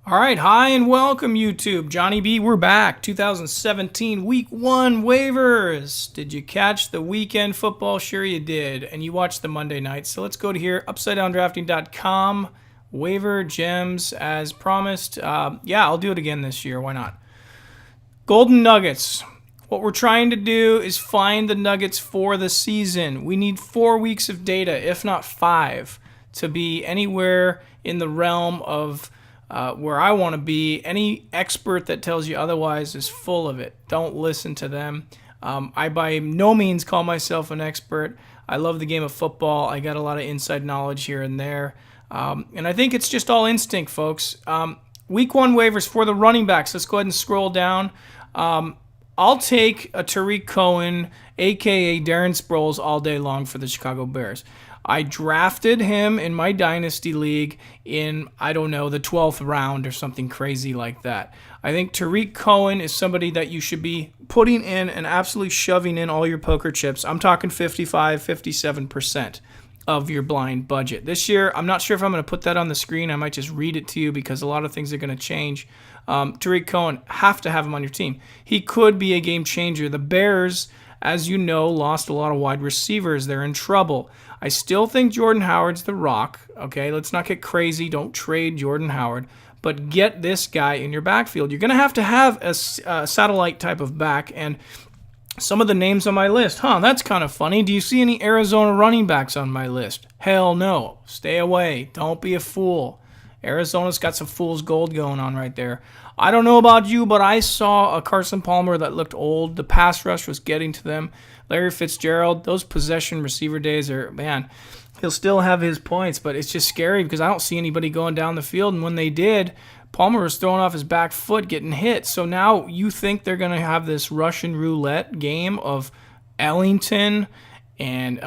All right, hi and welcome YouTube. Johnny B, we're back. 2017 Week 1 waivers. Did you catch the weekend football? Sure you did. And you watched the Monday night. So let's go to here, upsidedowndrafting.com. Waiver gems as promised. Yeah, I'll do it again this year. Why not? Golden Nuggets. What we're trying to do is find the Nuggets for the season. We need 4 weeks of data, if not 5, to be anywhere in the realm of where I want to be. Any expert that tells you otherwise is full of it. Don't listen to them. I by no means call myself an expert. I love the game of football. I got a lot of inside knowledge here and there. And I think it's just all instinct, folks. Week 1 waivers for the running backs. Let's go ahead and scroll down. I'll take a Tarik Cohen, a.k.a. Darren Sproles, all day long for the Chicago Bears. I drafted him in my Dynasty League in, I don't know, the 12th round or something crazy like that. I think Tarik Cohen is somebody that you should be putting in and absolutely shoving in all your poker chips. I'm talking 55, 57% of your blind budget. This year, I'm not sure if I'm going to put that on the screen. I might just read it to you because a lot of things are going to change. Tarik Cohen, have to have him on your team. He could be a game changer. The Bears, as you know, lost a lot of wide receivers. They're in trouble. I still think Jordan Howard's the rock. Okay, let's not get crazy. Don't trade Jordan Howard. But get this guy in your backfield. You're going to have a satellite type of back. And some of the names on my list, that's kind of funny. Do you see any Arizona running backs on my list? Hell no. Stay away. Don't be a fool. Arizona's got some fool's gold going on right there. I don't know about you, but I saw a Carson Palmer that looked old. The pass rush was getting to them. Larry Fitzgerald, those possession receiver days are, man, he'll still have his points, but it's just scary because I don't see anybody going down the field. And when they did, Palmer was throwing off his back foot, getting hit. So now you think they're going to have this Russian roulette game of Ellington and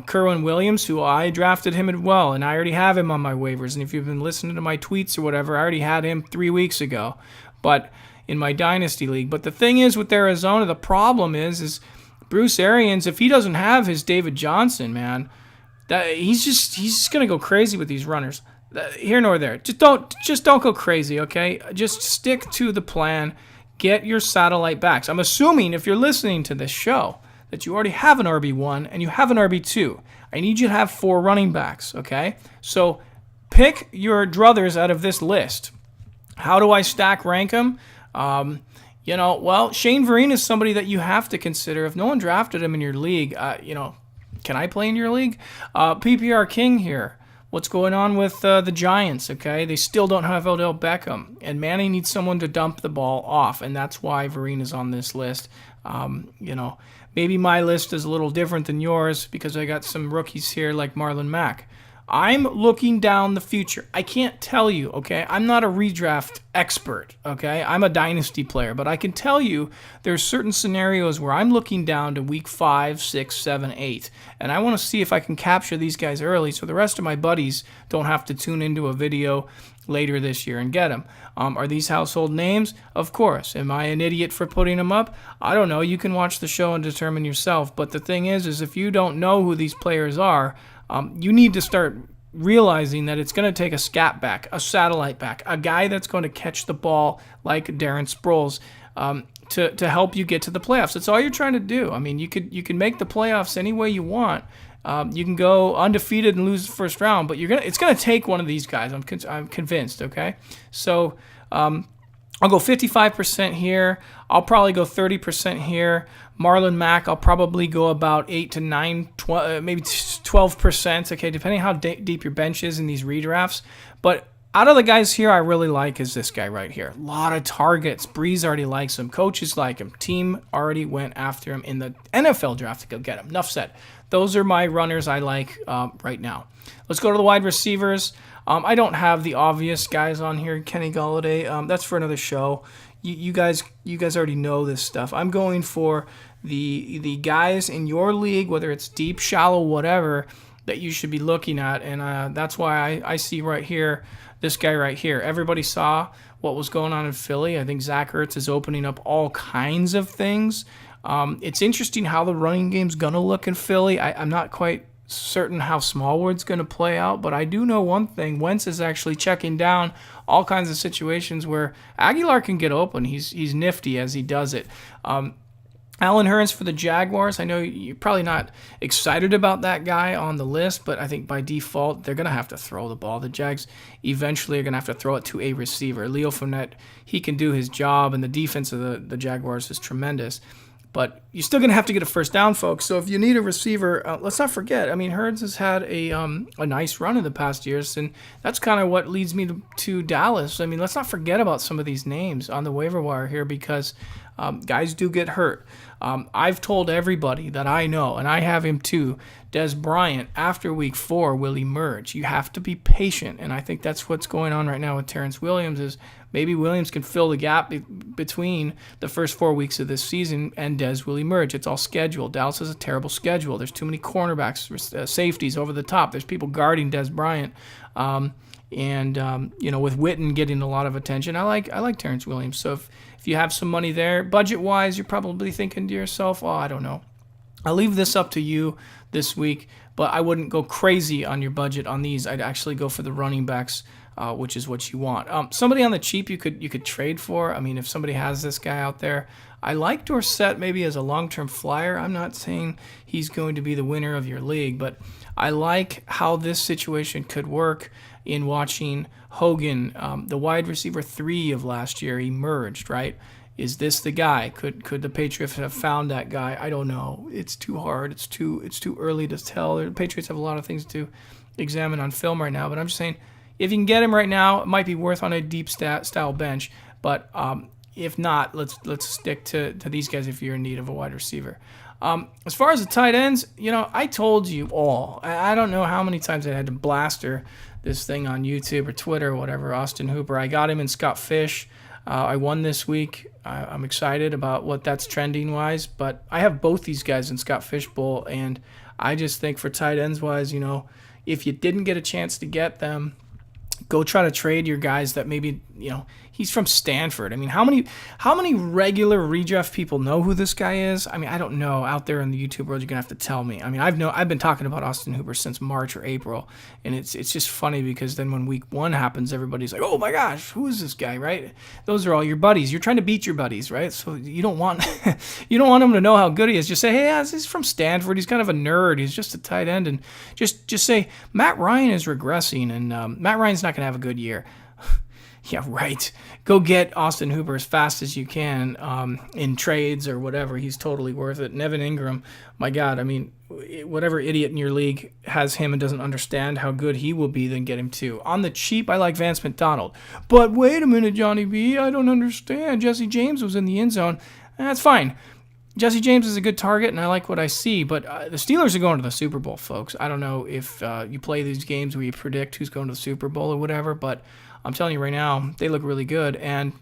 Kerwin Williams, who I drafted him as well, and I already have him on my waivers. And if you've been listening to my tweets or whatever, I already had him 3 weeks ago, but in my Dynasty League. But the thing is with Arizona, the problem is Bruce Arians, if he doesn't have his David Johnson, man, that he's just gonna go crazy with these runners. Here nor there. Just don't go crazy, okay? Just stick to the plan. Get your satellite backs. I'm assuming if you're listening to this show that you already have an RB1 and you have an RB2. I need you to have 4 running backs, okay? So pick your druthers out of this list. How do I stack rank them? Shane Vereen is somebody that you have to consider. If no one drafted him in your league, can I play in your league? PPR King here. What's going on with the Giants, okay? They still don't have Odell Beckham. And Manny needs someone to dump the ball off, and that's why Vereen is on this list. Maybe my list is a little different than yours because I got some rookies here like Marlon Mack. I'm looking down the future. I can't tell you, okay? I'm not a redraft expert, okay? I'm a dynasty player, but I can tell you there's certain scenarios where I'm looking down to week 5, 6, 7, 8, and I want to see if I can capture these guys early so the rest of my buddies don't have to tune into a video later this year and get them. Are these household names? Of course. Am I an idiot for putting them up? I don't know. You can watch the show and determine yourself, but the thing is if you don't know who these players are, you need to start realizing that it's going to take a scat back, a satellite back, a guy that's going to catch the ball like Darren Sproles to help you get to the playoffs. That's all you're trying to do. I mean, you can make the playoffs any way you want. You can go undefeated and lose the first round, but it's going to take one of these guys. I'm convinced. Okay, so I'll go 55% here. I'll probably go 30% here. Marlon Mack, I'll probably go about 8 to 9, maybe 12%, okay, depending how deep your bench is in these redrafts. But out of the guys here, I really like is this guy right here. A lot of targets. Breeze already likes him. Coaches like him. Team already went after him in the NFL draft to go get him. Enough said. Those are my runners I like right now. Let's go to the wide receivers. I don't have the obvious guys on here. Kenny Golladay. That's for another show. You guys already know this stuff. I'm going for the guys in your league, whether it's deep, shallow, whatever, that you should be looking at. And that's why I see right here, this guy right here. Everybody saw what was going on in Philly. I think Zach Ertz is opening up all kinds of things. It's interesting how the running game's going to look in Philly. I'm not quite certain how Smallwood's going to play out, but I do know one thing. Wentz is actually checking down all kinds of situations where Aguilar can get open. He's nifty as he does it. Allen Hurns for the Jaguars. I know you're probably not excited about that guy on the list, but I think by default, they're going to have to throw the ball. The Jags eventually are going to have to throw it to a receiver. Leo Fournette, he can do his job, and the defense of the Jaguars is tremendous. But you're still going to have to get a first down, folks. So if you need a receiver, let's not forget. I mean, Hurns has had a nice run in the past years, and that's kind of what leads me to Dallas. I mean, let's not forget about some of these names on the waiver wire here because guys do get hurt. I've told everybody that I know, and I have him too, Dez Bryant, after week 4, will emerge. You have to be patient, and I think that's what's going on right now with Terrence Williams is maybe Williams can fill the gap between the first 4 weeks of this season, and Dez will emerge. It's all scheduled. Dallas has a terrible schedule. There's too many cornerbacks, safeties over the top. There's people guarding Dez Bryant. And with Witten getting a lot of attention, I like Terrence Williams. So if you have some money there, budget-wise, you're probably thinking to yourself, oh, I don't know. I'll leave this up to you this week, but I wouldn't go crazy on your budget on these. I'd actually go for the running backs, which is what you want. Somebody on the cheap you could trade for. I mean, if somebody has this guy out there, I like Dorsett maybe as a long-term flyer. I'm not saying he's going to be the winner of your league, but I like how this situation could work in watching Hogan, the wide receiver 3 of last year, emerged, right? Is this the guy? Could the Patriots have found that guy? I don't know. It's too hard. It's too early to tell. The Patriots have a lot of things to examine on film right now, but I'm just saying if you can get him right now, it might be worth on a deep style bench, but if not, let's stick to these guys if you're in need of a wide receiver. As far as the tight ends, I told you all. I don't know how many times I had to blaster this thing on YouTube or Twitter or whatever. Austin Hooper. I got him in Scott Fish. I won this week. I'm excited about what that's trending-wise, but I have both these guys in Scott Fish Bowl, and I just think for tight ends-wise, if you didn't get a chance to get them, go try to trade your guys that maybe, he's from Stanford. I mean, how many regular redraft people know who this guy is? I mean, I don't know. Out there in the YouTube world, you're going to have to tell me. I mean, I've been talking about Austin Hooper since March or April, and it's just funny because then when week 1 happens, everybody's like, oh my gosh, who is this guy, right? Those are all your buddies. You're trying to beat your buddies, right? So you don't want them to know how good he is. Just say, hey, he's from Stanford. He's kind of a nerd. He's just a tight end. And just say, Matt Ryan is regressing, and Matt Ryan's not going to have a good year. Yeah, right. Go get Austin Hooper as fast as you can in trades or whatever. He's totally worth it. And Evan Ingram, my God, I mean, whatever idiot in your league has him and doesn't understand how good he will be, then get him too. On the cheap, I like Vance McDonald. But wait a minute, Johnny B, I don't understand. Jesse James was in the end zone. That's fine. Jesse James is a good target, and I like what I see, but the Steelers are going to the Super Bowl, folks. I don't know if you play these games where you predict who's going to the Super Bowl or whatever, but I'm telling you right now, they look really good, and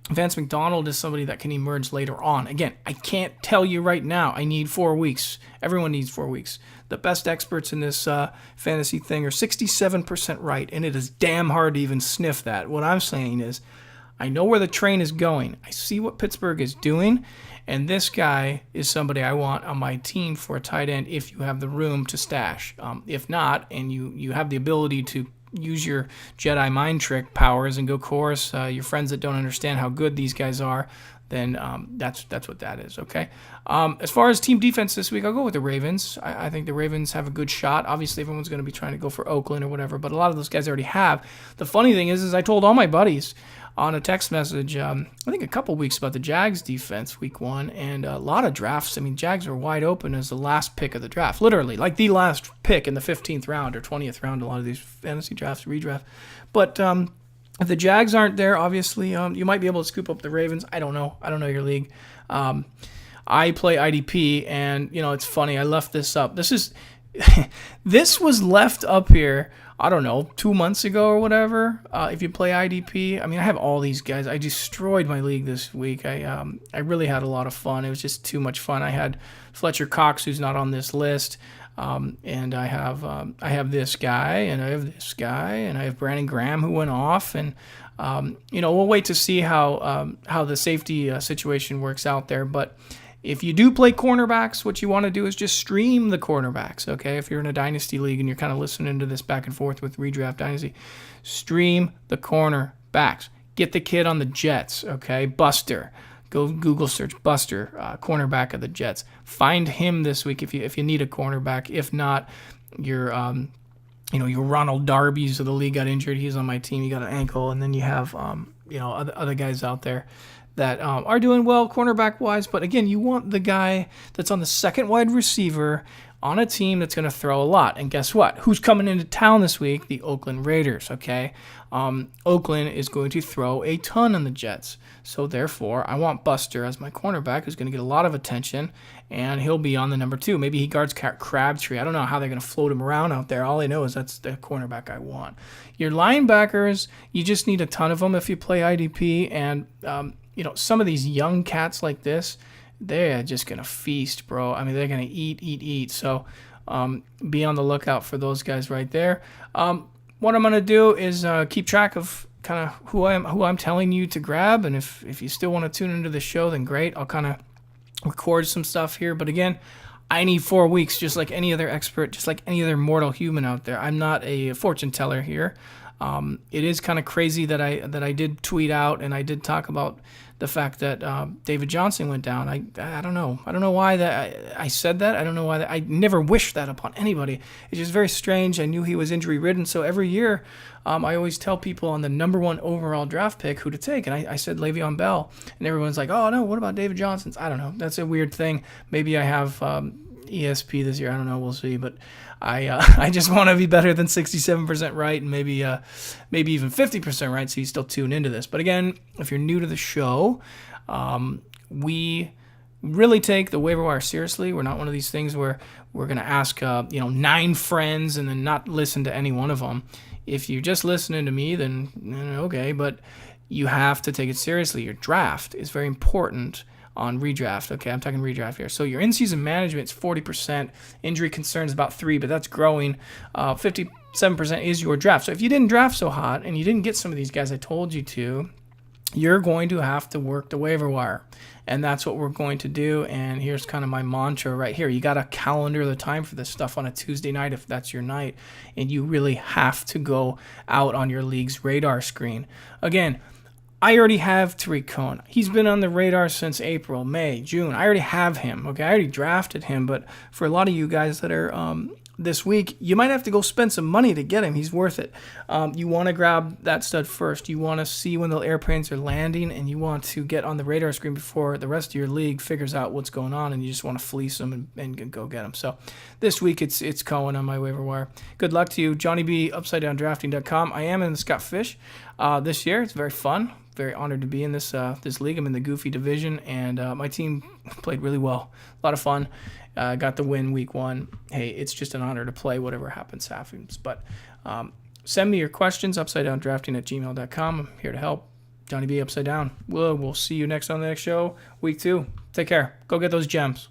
Vance McDonald is somebody that can emerge later on. Again, I can't tell you right now. I need 4 weeks. Everyone needs 4 weeks. The best experts in this fantasy thing are 67% right, and it is damn hard to even sniff that. What I'm saying is I know where the train is going. I see what Pittsburgh is doing, and this guy is somebody I want on my team for a tight end if you have the room to stash. If not, and you have the ability to use your Jedi mind trick powers and go chorus your friends that don't understand how good these guys are, then that's what that is, okay? As far as team defense this week, I'll go with the Ravens. I think the Ravens have a good shot. Obviously, everyone's going to be trying to go for Oakland or whatever, but a lot of those guys already have. The funny thing is I told all my buddies on a text message, I think a couple weeks about the Jags defense week 1, and a lot of drafts. I mean, Jags are wide open as the last pick of the draft, literally, like the last pick in the 15th round or 20th round, a lot of these fantasy drafts, redraft. But if the Jags aren't there, obviously, you might be able to scoop up the Ravens. I don't know your league. I play IDP, and, it's funny. I left this up. This was left up here, I don't know, 2 months ago or whatever. If you play IDP, I mean, I have all these guys. I destroyed my league this week. I really had a lot of fun. It was just too much fun. I had Fletcher Cox, who's not on this list, and I have this guy, and I have this guy, and I have Brandon Graham who went off, and we'll wait to see how the safety situation works out there. But If you do play cornerbacks, what you want to do is just stream the cornerbacks, okay? If you're in a dynasty league and you're kind of listening to this back and forth with Redraft Dynasty, stream the cornerbacks. Get the kid on the Jets, okay? Buster. Go Google search Buster, cornerback of the Jets. Find him this week if you need a cornerback. If not, your Ronald Darby's of the league got injured. He's on my team. He got an ankle, and then you have other guys out there that are doing well cornerback wise. But again, you want the guy that's on the second wide receiver on a team that's going to throw a lot. And guess what? Who's coming into town this week? The Oakland Raiders, okay? Oakland is going to throw a ton on the Jets. So therefore, I want Buster as my cornerback who's going to get a lot of attention, and he'll be on the number 2. Maybe he guards Crabtree. I don't know how they're going to float him around out there. All I know is that's the cornerback I want. Your linebackers, you just need a ton of them if you play IDP, and some of these young cats like this, they're just going to feast, bro. I mean, they're going to eat. So be on the lookout for those guys right there. What I'm going to do is keep track of kind of who I'm telling you to grab. And if you still want to tune into the show, then great. I'll kind of record some stuff here. But again, I need 4 weeks, just like any other expert, just like any other mortal human out there. I'm not a fortune teller here. It is kind of crazy that I did tweet out and I did talk about the fact that David Johnson went down. I don't know. I don't know why that I said that. I don't know why that. I never wished that upon anybody. It's just very strange. I knew he was injury ridden, so every year I always tell people on the number 1 overall draft pick who to take, and I said Le'Veon Bell, and everyone's like, oh no, what about David Johnson? I don't know. That's a weird thing. Maybe I have ESP this year. I don't know. We'll see. But I just want to be better than 67% right, and maybe even 50% right, so you still tune into this. But again, if you're new to the show, we really take the waiver wire seriously. We're not one of these things where we're going to ask 9 friends and then not listen to any one of them. If you're just listening to me, then okay, but you have to take it seriously. Your draft is very important on redraft. Okay, I'm talking redraft here. So your in-season management is 40%. Injury concerns about 3%, but that's growing. 57% is your draft. So if you didn't draft so hot and you didn't get some of these guys I told you to, you're going to have to work the waiver wire. And that's what we're going to do. And here's kind of my mantra right here. You got to calendar the time for this stuff on a Tuesday night if that's your night. And you really have to go out on your league's radar screen. Again, I already have Tarik Cohen. He's been on the radar since April, May, June. I already have him. Okay, I already drafted him. But for a lot of you guys that are this week, you might have to go spend some money to get him. He's worth it. You want to grab that stud first. You want to see when the airplanes are landing, and you want to get on the radar screen before the rest of your league figures out what's going on, and you just want to fleece them and go get them. So this week it's Cohen on my waiver wire. Good luck to you. Johnny B, UpsideDownDrafting.com. I am in the Scott Fish this year. It's very fun. Very honored to be in this league. I'm in the Goofy division, and my team played really well. A lot of fun. Got the win week 1. Hey, it's just an honor to play. Whatever happens. But send me your questions, UpsideDownDrafting@gmail.com. I'm here to help. Johnny B, Upside Down. We'll see you next on the next show, week 2. Take care. Go get those gems.